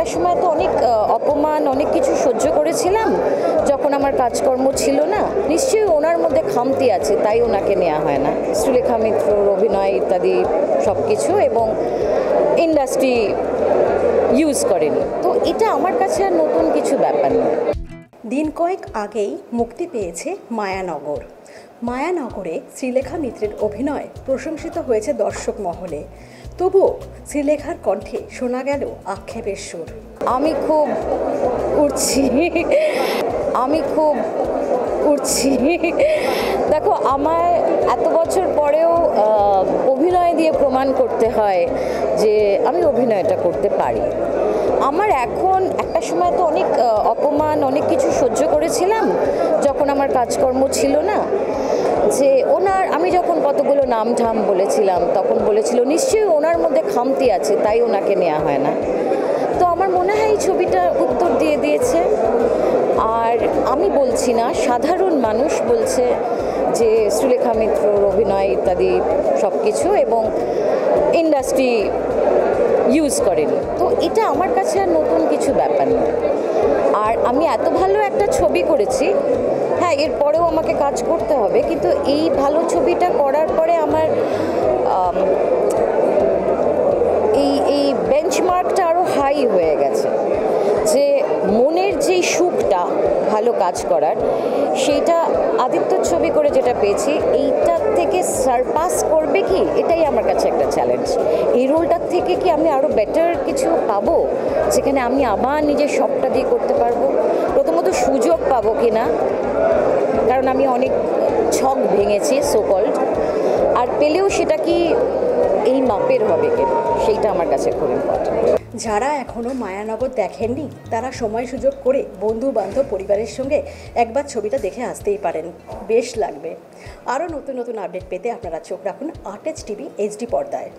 একটা সময় তো অনেক অপমান অনেক কিছু সহ্য করেছিলাম যখন আমার কাজকর্ম ছিল না। নিশ্চয়ই ওনার মধ্যে খামতি আছে, তাই ওনাকে নেওয়া হয় না। শ্রীলেখা মিত্রর অভিনয় ইত্যাদি সব কিছু এবং ইন্ডাস্ট্রি ইউজ করেনি, তো এটা আমার কাছে আর নতুন কিছু ব্যাপার নয়। দিন কয়েক আগেই মুক্তি পেয়েছে মায়ানগর। মায়ানগরে শ্রীলেখা মিত্রের অভিনয় প্রশংসিত হয়েছে দর্শক মহলে। তবুও শ্রীলেখার কণ্ঠে শোনা গেল আক্ষেপের সুর। আমি খুব উঠছি। দেখো, আমার এত বছর পরেও অভিনয় দিয়ে প্রমাণ করতে হয় যে আমি অভিনয়টা করতে পারি। আমার এখন একটা সময় তো অনেক অপমান অনেক কিছু সহ্য করেছিলাম যখন আমার কাজকর্ম ছিল না, যে আমি যখন কতগুলো নাম ঠাম বলেছিলাম তখন বলেছিল নিশ্চয়ই ওনার মধ্যে খামতি আছে, তাই ওনাকে নেওয়া হয় না। তো আমার মনে হয় এই ছবিটা উত্তর দিয়ে দিয়েছে। আর আমি বলছি না, সাধারণ মানুষ বলছে যে শ্রীলেখা মিত্রর অভিনয় ইত্যাদি সব কিছু এবং ইন্ডাস্ট্রি ইউজ করেনি, তো এটা আমার কাছে আর নতুন কিছু ব্যাপার নয়। আর আমি এত ভালো একটা ছবি করেছি, হ্যাঁ এরপরেও আমাকে কাজ করতে হবে, কিন্তু এই ভালো ছবিটা করার পরে আমার এই বেঞ্চমার্কটা আরও হাই হয়ে গেছে, যে মনের যেই সুখটা ভালো কাজ করার, সেইটা আদিত্যর ছবি করে যেটা পেয়েছি এইটার থেকে সারপাস করবে কি, এটাই আমার কাছে একটা চ্যালেঞ্জ। এই রোলটার থেকে কি আমি আরও বেটার কিছু পাবো, যেখানে আমি আবার নিজের শখটা দিয়ে করতে পারবো? প্রথমত সুযোগ পাবো কি না, কারণ আমি অনেক ছক ভেঙেছি সোকল্ড, আর পেলেও সেটা কি এই মাপের হবে কিনা, সেইটা আমার কাছে খুব ইম্পর্টেন্ট। যারা এখনও মায়ানগর দেখেননি তারা সময় সুযোগ করে বন্ধু বান্ধব পরিবারের সঙ্গে একবার ছবিটা দেখে আসতেই পারেন, বেশ লাগবে। আরও নতুন নতুন আপডেট পেতে আপনারা চোখ রাখুন আর্টেজ টিভি HD পর্দায়।